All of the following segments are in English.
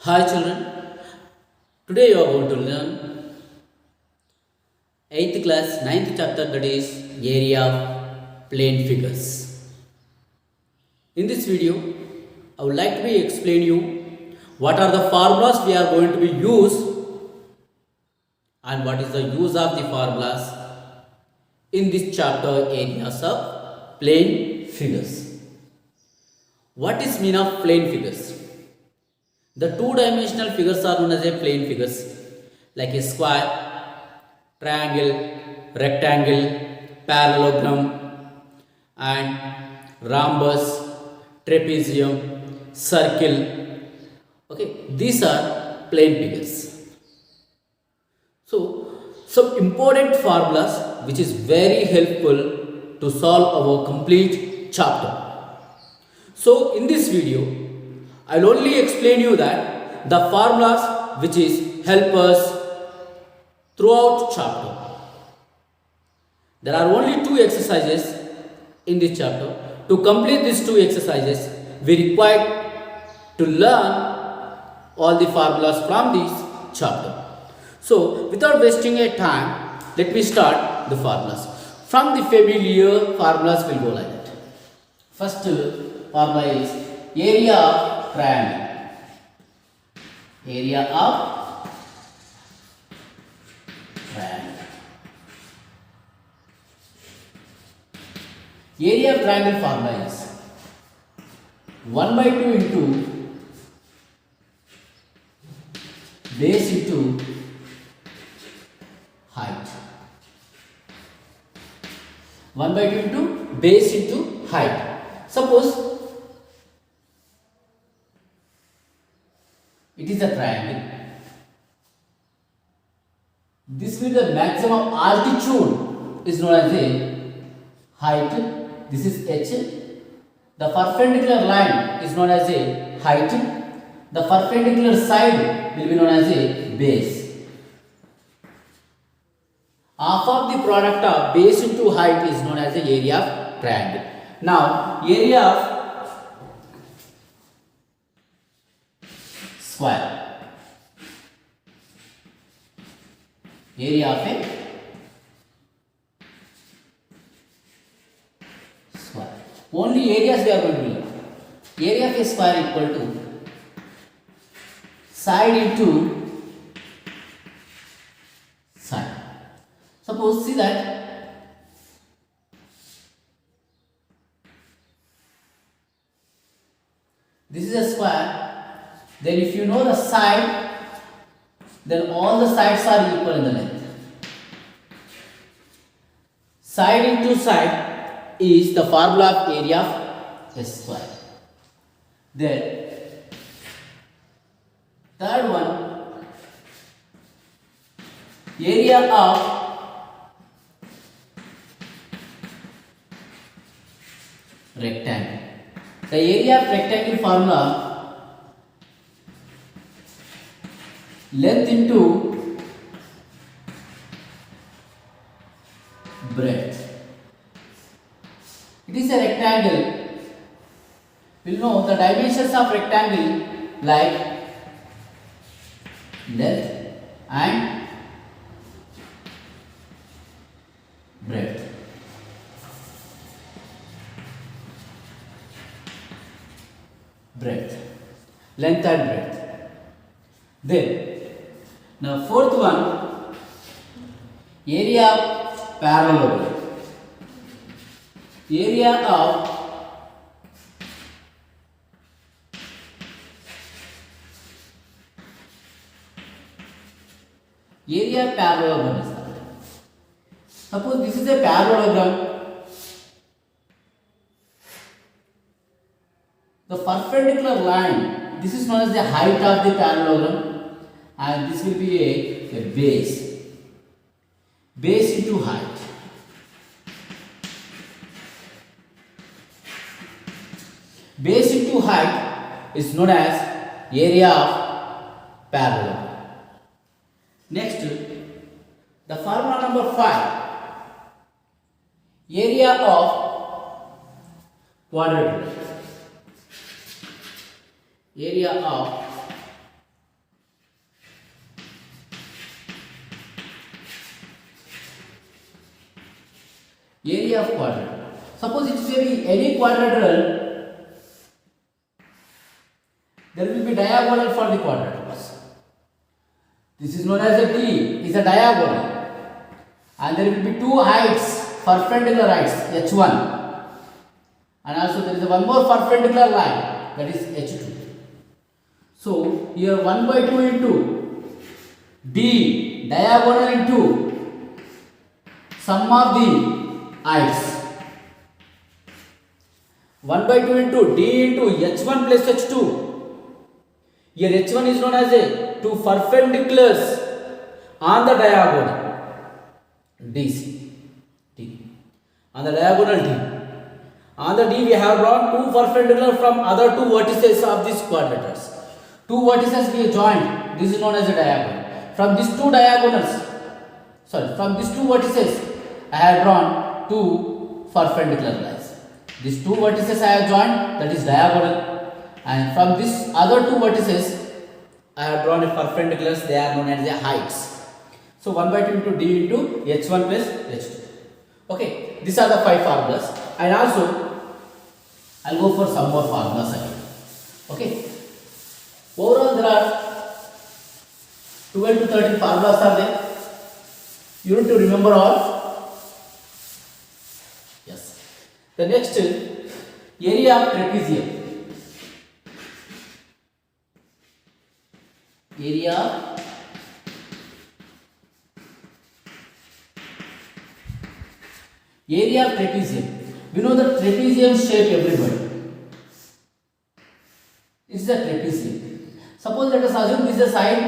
Hi children, today you are going to learn 8th class 9th chapter, that is area of plane figures. In this video, I would like to be explain you what are the formulas we are going to be use and what is the use of the formulas in this chapter areas of plane figures. What is mean of plane figures? The two-dimensional figures are known as a plane figures, like a square, triangle, rectangle, parallelogram, and rhombus, trapezium, circle. Okay, these are plane figures. So, some important formulas which is very helpful to solve our complete chapter. So, in this video, I will only explain you that the formulas which is help us throughout chapter. There are only two exercises in this chapter. To complete these two exercises, we require to learn all the formulas from this chapter. So, without wasting a time, let me start the formulas. From the familiar formulas, we will go like that. First formula is area of triangle. Area of triangle. Area of triangle formula is 1 by 2 into base into height. 1 by 2 into base into height. Suppose it is a triangle. This will be the maximum altitude is known as a height. This is h. The perpendicular line is known as a height. The perpendicular side will be known as a base. Half of the product of base into height is known as the area of triangle. Now, area of square. Area of a square. Only areas we are going to learn. Area of a square equal to side into side. Suppose see that this is a square. Then if you know the side, then all the sides are equal in the length. Side into side is the formula of area of a square. Then third one, area of rectangle. The area of rectangle formula length into breadth. It is a rectangle. We will know the dimensions of rectangle like length and breadth. Breadth, length and breadth. Then, now fourth one, area of parallelogram. Area of parallelogram is that. Suppose this is a parallelogram. The perpendicular line, this is known as the height of the parallelogram, and this will be a base. Base into height. Base into height is known as area of parallelogram. Next, the formula number 5, area of quadrilateral. area of Area of quadrilateral. Suppose it is any quadrilateral, there will be diagonal for the quadrilaterals. This is known as a D, is a diagonal, and there will be two heights, perpendicular heights, H1, and also there is one more perpendicular line, that is H2. So here 1 by 2 into D diagonal into sum of the heights. 1 by 2 into D into H1 plus H2. Here H1 is known as a two perpendiculars on the diagonal DC. D. On the diagonal D. On the D we have drawn two perpendicular from other two vertices of these quadrilaterals. Two vertices we joined. This is known as a diagonal. From these two vertices I have drawn two perpendicular lines. These two vertices I have joined, that is diagonal, and from these other two vertices I have drawn a perpendiculars, they are known as the heights. So 1 by 2 into D into H1 plus H2. Okay, these are the 5 formulas, and also I will go for some more formulas again. Okay, overall there are 12 to 13 formulas are there. You need to remember all. Yes. The next area of trapezium. Area of trapezium. We know the trapezium shape, everybody. It's the trapezium. Suppose let us assume this is a side.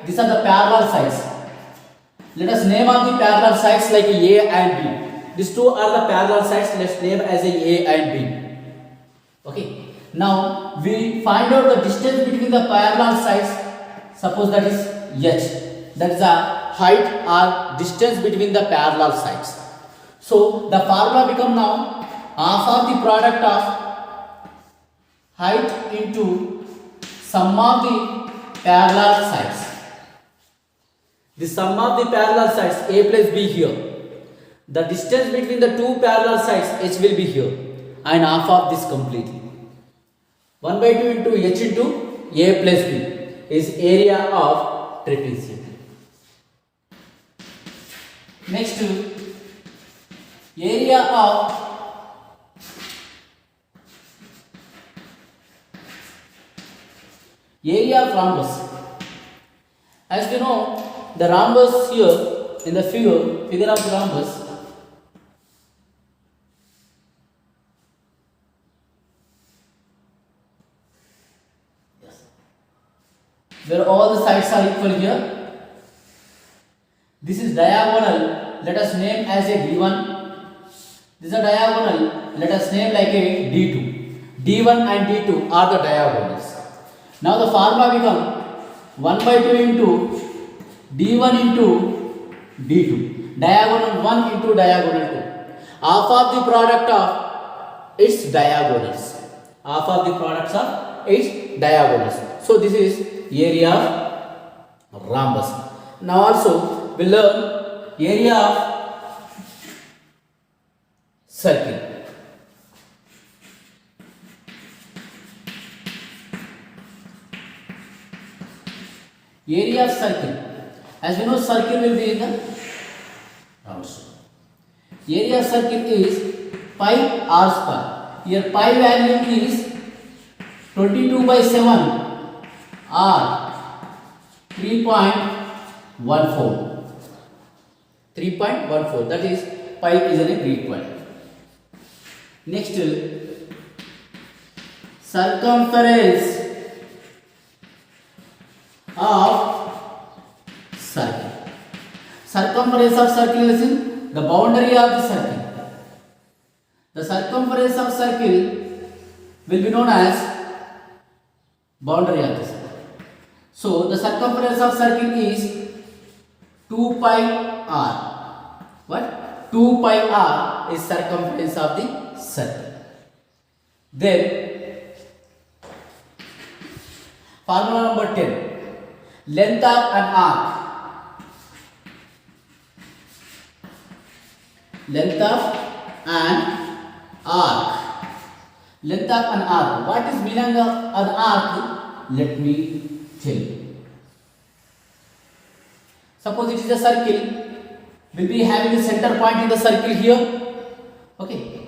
These are the parallel sides. Let us name of the parallel sides like A and B. These two are the parallel sides. Let's name as A and B. Okay. Now we find out the distance between the parallel sides. Suppose that is H. That is the height or distance between the parallel sides. So the formula become now half of the product of height into sum of the parallel sides. The sum of the parallel sides A plus B here. The distance between the two parallel sides H will be here, and half of this completely. 1 by 2 into H into A plus B is area of trapezium. Next, area of rhombus. As we know, the rhombus here in the figure of rhombus, where all the sides are equal here. This is diagonal, let us name as a D1. This is a diagonal, let us name like a D2. D1 and D2 are the diagonals. Now the formula become 1 by 2 into D1 into D2. Diagonal 1 into diagonal 2. Half of the product of its diagonals. Half of the products of its diagonals. So this is area of rhombus. Now also we learn area of circle. Area of circle. As we know, circle will be in the round shape. Area of circle is pi r square. Here pi value is 22 by 7 or 3.14. 3.14, that is pi is an Greek word. Next, circumference of circle. Circumference of circle is in the boundary of the circle. The circumference of circle will be known as boundary of the circle. So the circumference of circle is 2 pi r. What? 2 pi r is circumference of the circle. Then formula number 10. Length of an arc. Length of an arc. Length of an arc. What is meaning of an arc? Let me tell you. Suppose it is a circle. We'll be having the center point in the circle here. Okay.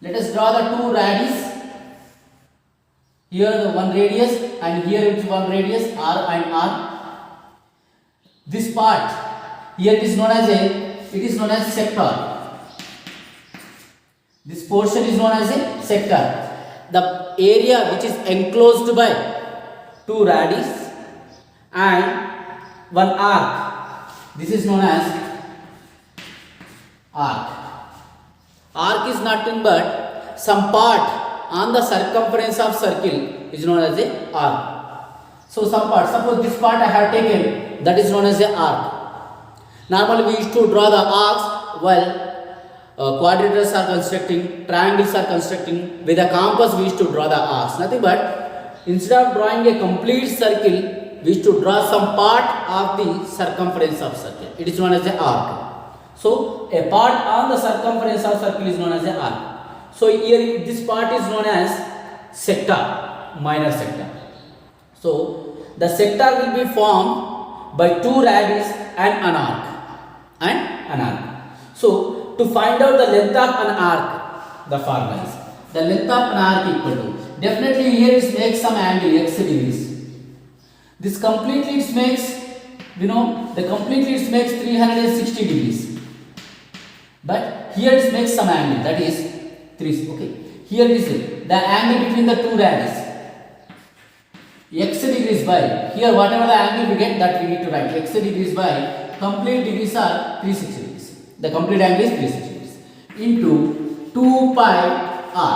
Let us draw the two radius. Here the one radius and here it is one radius, R and R. This part here it is known as sector. This portion is known as a sector. The area which is enclosed by two radius and one arc, this is known as arc. Arc is nothing but some part on the circumference of circle is known as a arc. So some part, suppose this part I have taken, that is known as a arc. Normally we used to draw the arcs while quadrilaterals are constructing, triangles are constructing. With a compass we used to draw the arcs. Nothing but instead of drawing a complete circle, we used to draw some part of the circumference of circle. It is known as a arc. So a part on the circumference of circle is known as a arc. So here this part is known as sector, minor sector. So the sector will be formed by two radius and an arc. So to find out the length of an arc, the formula is the length of an arc equal to, definitely here it makes some angle x degrees. This completely it makes, completely it makes 360 degrees. But here it makes some angle, that is 3. Okay. Here is the angle between the two radius. X degrees by, here whatever the angle we get, that we need to write. X degrees by complete degrees are 360 degrees. The complete angle is 360 degrees into 2 pi r.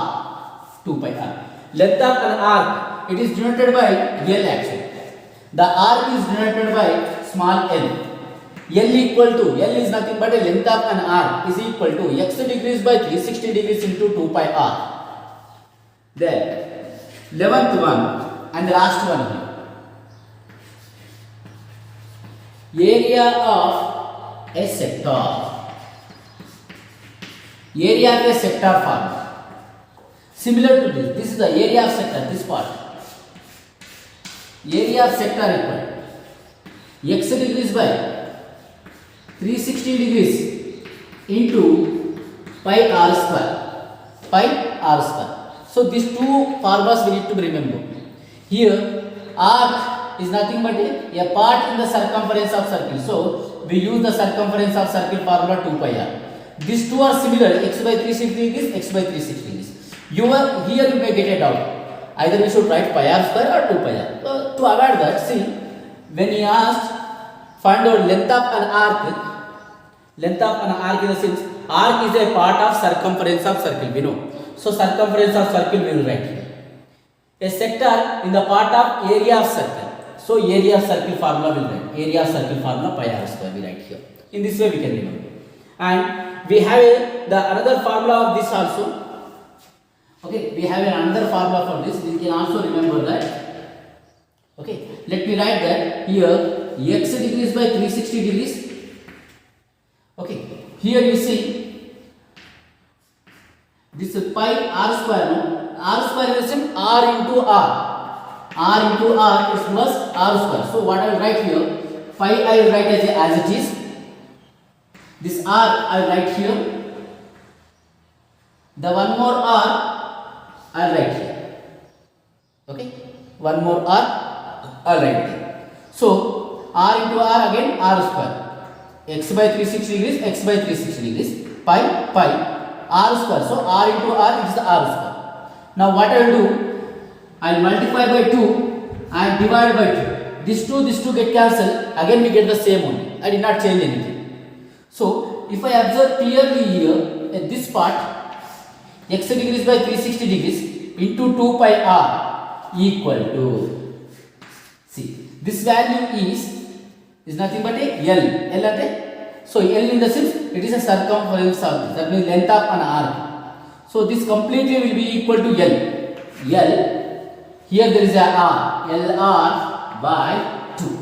2 pi r. Length of an arc, it is denoted by L actually. The arc is denoted by small l. L equal to, L is nothing but a length of an arc is equal to x degrees by 360 degrees into 2 pi r. Then 11th one and the last one here. Area of a sector. Area of a sector form. Similar to this is the area of sector, this part. Area of sector equal x degrees by 360 degrees into pi r square. Pi r square. So these two formulas we need to remember. Here arc is nothing but a part in the circumference of circle. So we use the circumference of circle formula 2 pi r. These two are similar, x by 360 degrees, x by 360 degrees. Here you may get a doubt. Either we should write pi r square or 2 pi r. So to avoid that, see, when he asked find out length of an arc in the sense, arc is a part of circumference of circle, we know. So circumference of circle we will write here. A sector in the part of area of circle. So area of circle formula will write. Area of circle formula pi r square we write here. In this way we can remember. And we have another formula of this also. Okay, we have another formula for this. We can also remember that. Okay, let me write that here x degrees by 360 degrees. Okay, here you see this pi r square. No? R square is same r into r. R into r is plus r square. So what I will write here, pi I will write as it is. This r I will write here. The one more r I will write here. Okay, one more r I will write here. So r into r again r square. X by 360 degrees, x by 360 degrees, pi r square. So r into r is the r square. Now what I will do, I will multiply by 2 and divide by 2. This 2 get cancelled. Again we get the same only. I did not change anything. So if I observe clearly here at this part, x degrees by 360 degrees into 2 pi r equal to, see, this value is nothing but a L. So L in the sense it is a circumference of this, that means length of an arc. So this completely will be equal to L. Here there is a R. LR by 2.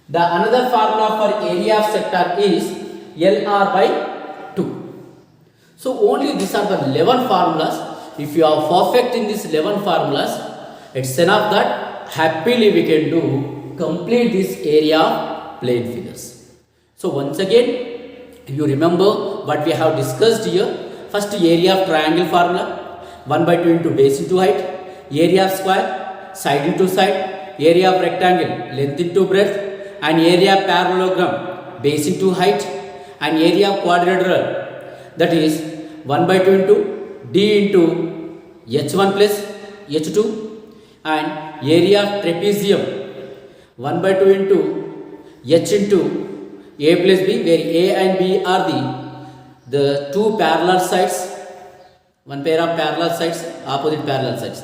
The another formula for area of sector is LR by 2. So only these are the 11 formulas. If you are perfect in these 11 formulas, it's enough that happily we can do complete this area of plane figures. So once again, you remember what we have discussed here. First, area of triangle formula, 1 by 2 into base into height, area of square, side into side, area of rectangle, length into breadth, and area of parallelogram, base into height, and area of quadrilateral, that is 1 by 2 into d into h1 plus h2, and area of trapezium, 1 by 2 into h into a plus b, where a and b are the two parallel sides, one pair of parallel sides, opposite parallel sides.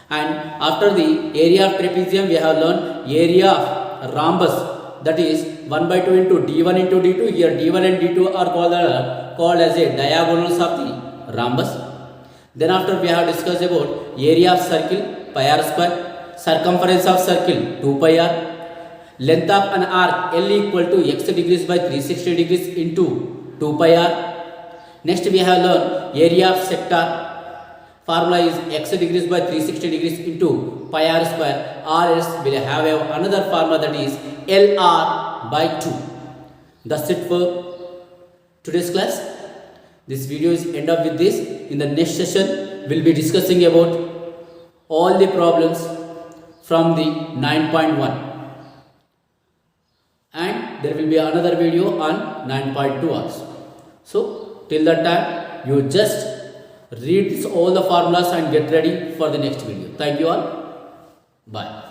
And after the area of trapezium, we have learned area of rhombus, that is 1 by 2 into d1 into d2. Here d1 and d2 are called as a diagonals of the rhombus. Then after we have discussed about area of circle, pi r square, circumference of circle 2 pi r, length of an arc L equal to x degrees by 360 degrees into 2 pi r. Next we have learned area of sector. Formula is x degrees by 360 degrees into pi r square, or else we will have another formula, that is LR by 2. That's it for today's class. This video is end up with this. In the next session, we'll be discussing about all the problems from the 9.1. And there will be another video on 9.2 also. So till that time, you just read all the formulas and get ready for the next video. Thank you all. Bye.